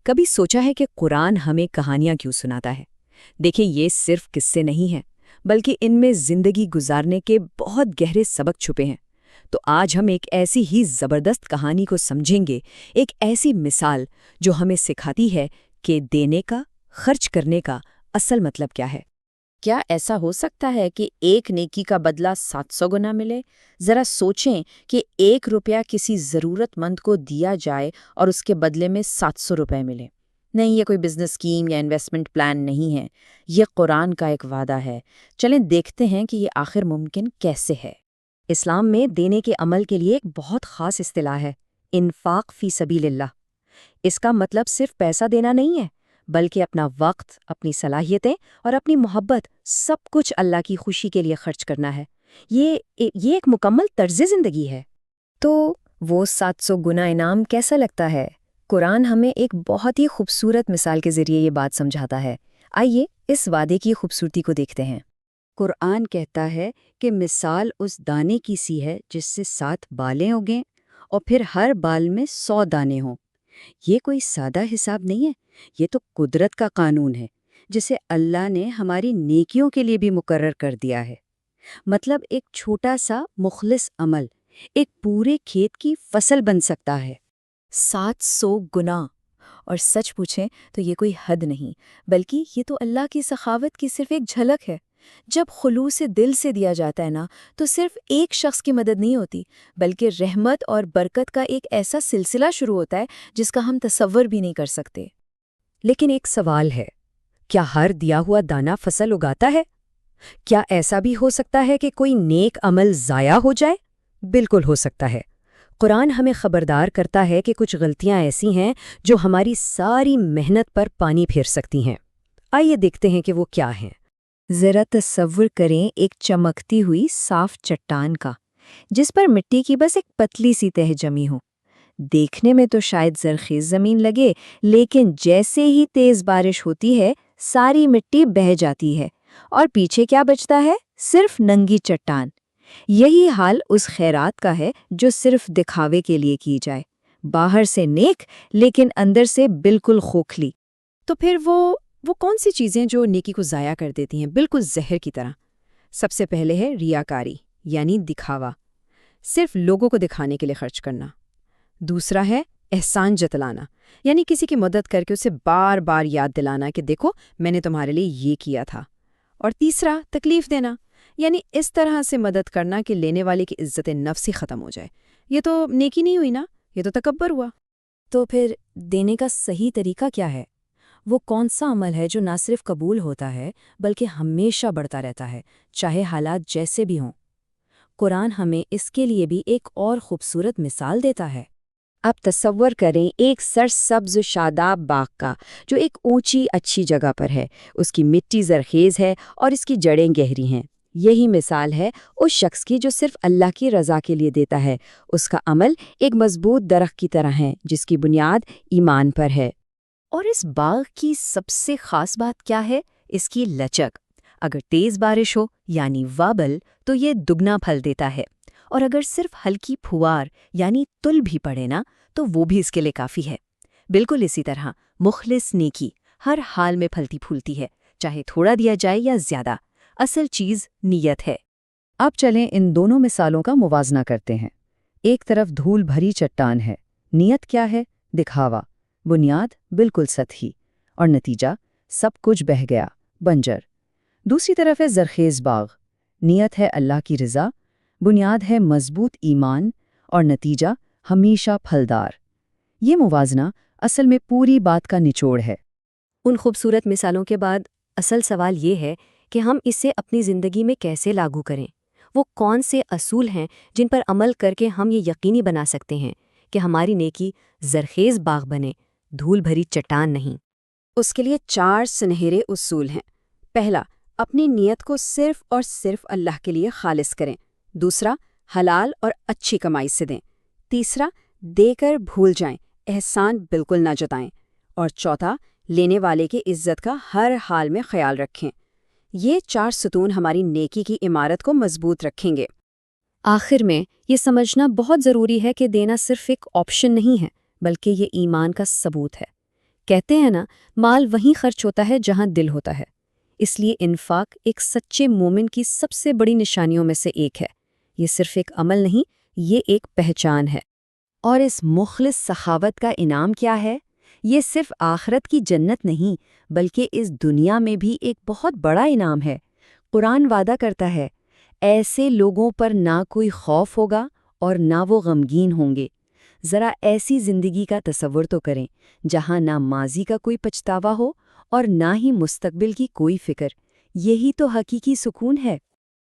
کبھی سوچا ہے کہ قرآن ہمیں کہانیاں کیوں سناتا ہے؟ دیکھیں، یہ صرف قصے نہیں ہیں، بلکہ ان میں زندگی گزارنے کے بہت گہرے سبق چھپے ہیں۔ تو آج ہم ایک ایسی ہی زبردست کہانی کو سمجھیں گے، ایک ایسی مثال جو ہمیں سکھاتی ہے کہ دینے کا، خرچ کرنے کا اصل مطلب کیا ہے۔ کیا ایسا ہو سکتا ہے کہ ایک نیکی کا بدلہ 700 گنا ملے؟ ذرا سوچیں کہ 1 روپیہ کسی ضرورت مند کو دیا جائے اور اس کے بدلے میں 700 روپے ملے۔ نہیں، یہ کوئی بزنس اسکیم یا انویسٹمنٹ پلان نہیں ہے، یہ قرآن کا ایک وعدہ ہے۔ چلیں دیکھتے ہیں کہ یہ آخر ممکن کیسے ہے۔ اسلام میں دینے کے عمل کے لیے ایک بہت خاص اصطلاح ہے، انفاق فی سبیل اللہ۔ اس کا مطلب صرف پیسہ دینا نہیں ہے، بلکہ اپنا وقت، اپنی صلاحیتیں اور اپنی محبت سب کچھ اللہ کی خوشی کے لیے خرچ کرنا ہے۔ یہ ایک مکمل طرز زندگی ہے۔ تو وہ 700 گنا انعام کیسا لگتا ہے؟ قرآن ہمیں ایک بہت ہی خوبصورت مثال کے ذریعے یہ بات سمجھاتا ہے۔ آئیے اس وعدے کی خوبصورتی کو دیکھتے ہیں۔ قرآن کہتا ہے کہ مثال اس دانے کی سی ہے جس سے 7 بالیں اگیں اور پھر ہر بال میں 100 دانے ہوں۔ یہ کوئی سادہ حساب نہیں ہے، یہ تو قدرت کا قانون ہے جسے اللہ نے ہماری نیکیوں کے لیے بھی مقرر کر دیا ہے۔ مطلب ایک چھوٹا سا مخلص عمل ایک پورے کھیت کی فصل بن سکتا ہے۔ 700 گنا! اور سچ پوچھیں تو یہ کوئی حد نہیں، بلکہ یہ تو اللہ کی سخاوت کی صرف ایک جھلک ہے۔ جب خلوص دل سے دیا جاتا ہے نا، تو صرف ایک شخص کی مدد نہیں ہوتی، بلکہ رحمت اور برکت کا ایک ایسا سلسلہ شروع ہوتا ہے جس کا ہم تصور بھی نہیں کر سکتے۔ لیکن ایک سوال ہے، کیا ہر دیا ہوا دانہ فصل اگاتا ہے؟ کیا ایسا بھی ہو سکتا ہے کہ کوئی نیک عمل ضائع ہو جائے؟ بالکل ہو سکتا ہے۔ قرآن ہمیں خبردار کرتا ہے کہ کچھ غلطیاں ایسی ہیں جو ہماری ساری محنت پر پانی پھیر سکتی ہیں۔ آئیے دیکھتے ہیں کہ وہ کیا ہیں۔ ذرا تصور کریں ایک چمکتی ہوئی صاف چٹان کا، جس پر مٹی کی بس ایک پتلی سی تہ جمی ہو۔ دیکھنے میں تو شاید زرخیز زمین لگے، لیکن جیسے ہی تیز بارش ہوتی ہے ساری مٹی بہہ جاتی ہے اور پیچھے کیا بچتا ہے؟ صرف ننگی چٹان۔ یہی حال اس خیرات کا ہے جو صرف دکھاوے کے لیے کی جائے، باہر سے نیک لیکن اندر سے بالکل کھوکھلی۔ تو پھر وہ کون سی چیزیں جو نیکی کو ضائع کر دیتی ہیں، بالکل زہر کی طرح؟ سب سے پہلے ہے ریاکاری، یعنی دکھاوا، صرف لوگوں کو دکھانے کے لیے خرچ کرنا۔ دوسرا ہے احسان جتلانا، یعنی کسی کی مدد کر کے اسے بار بار یاد دلانا کہ دیکھو میں نے تمہارے لیے یہ کیا تھا۔ اور تیسرا تکلیف دینا، یعنی اس طرح سے مدد کرنا کہ لینے والے کی عزت نفس ہی ختم ہو جائے۔ یہ تو نیکی نہیں ہوئی نا، یہ تو تکبر ہوا۔ تو پھر دینے کا صحیح طریقہ کیا ہے؟ وہ کون سا عمل ہے جو نہ صرف قبول ہوتا ہے بلکہ ہمیشہ بڑھتا رہتا ہے، چاہے حالات جیسے بھی ہوں؟ قرآن ہمیں اس کے لیے بھی ایک اور خوبصورت مثال دیتا ہے۔ اب تصور کریں ایک سرسبز شاداب باغ کا جو ایک اونچی اچھی جگہ پر ہے، اس کی مٹی زرخیز ہے اور اس کی جڑیں گہری ہیں۔ یہی مثال ہے اس شخص کی جو صرف اللہ کی رضا کے لیے دیتا ہے۔ اس کا عمل ایک مضبوط درخت کی طرح ہے جس کی بنیاد ایمان پر ہے۔ اور اس باغ کی سب سے خاص بات کیا ہے؟ اس کی لچک۔ اگر تیز بارش ہو یعنی وابل تو یہ دگنا پھل دیتا ہے، اور اگر صرف ہلکی پھوار یعنی تل بھی پڑے نا تو وہ بھی اس کے لیے کافی ہے۔ بالکل اسی طرح مخلص نیکی ہر حال میں پھلتی پھولتی ہے، چاہے تھوڑا دیا جائے یا زیادہ، اصل چیز نیت ہے۔ اب چلیں ان دونوں مثالوں کا موازنہ کرتے ہیں۔ ایک طرف دھول بھری چٹان ہے، نیت کیا ہے؟ دکھاوا، بنیاد بالکل سطحی، اور نتیجہ سب کچھ بہہ گیا، بنجر۔ دوسری طرف ہے زرخیز باغ، نیت ہے اللہ کی رضا، بنیاد ہے مضبوط ایمان، اور نتیجہ ہمیشہ پھلدار۔ یہ موازنہ اصل میں پوری بات کا نچوڑ ہے۔ ان خوبصورت مثالوں کے بعد اصل سوال یہ ہے کہ ہم اسے اپنی زندگی میں کیسے لاگو کریں۔ وہ کون سے اصول ہیں جن پر عمل کر کے ہم یہ یقینی بنا سکتے ہیں کہ ہماری نیکی زرخیز باغ بنے، دھول بھری چٹان نہیں؟ اس کے لیے 4 سنہرے اصول ہیں۔ پہلا، اپنی نیت کو صرف اور صرف اللہ کے لیے خالص کریں۔ دوسرا، حلال اور اچھی کمائی سے دیں۔ تیسرا، دے کر بھول جائیں، احسان بالکل نہ جتائیں۔ اور چوتھا، لینے والے کی عزت کا ہر حال میں خیال رکھیں۔ یہ 4 ستون ہماری نیکی کی عمارت کو مضبوط رکھیں گے۔ آخر میں یہ سمجھنا بہت ضروری ہے کہ دینا صرف ایک آپشن نہیں ہے، بلکہ یہ ایمان کا ثبوت ہے۔ کہتے ہیں نا، مال وہیں خرچ ہوتا ہے جہاں دل ہوتا ہے۔ اس لیے انفاق ایک سچے مومن کی سب سے بڑی نشانیوں میں سے ایک ہے۔ یہ صرف ایک عمل نہیں، یہ ایک پہچان ہے۔ اور اس مخلص سخاوت کا انعام کیا ہے؟ یہ صرف آخرت کی جنت نہیں، بلکہ اس دنیا میں بھی ایک بہت بڑا انعام ہے۔ قرآن وعدہ کرتا ہے، ایسے لوگوں پر نہ کوئی خوف ہوگا اور نہ وہ غمگین ہوں گے۔ ذرا ایسی زندگی کا تصور تو کریں، جہاں نہ ماضی کا کوئی پچھتاوا ہو اور نہ ہی مستقبل کی کوئی فکر۔ یہی تو حقیقی سکون ہے۔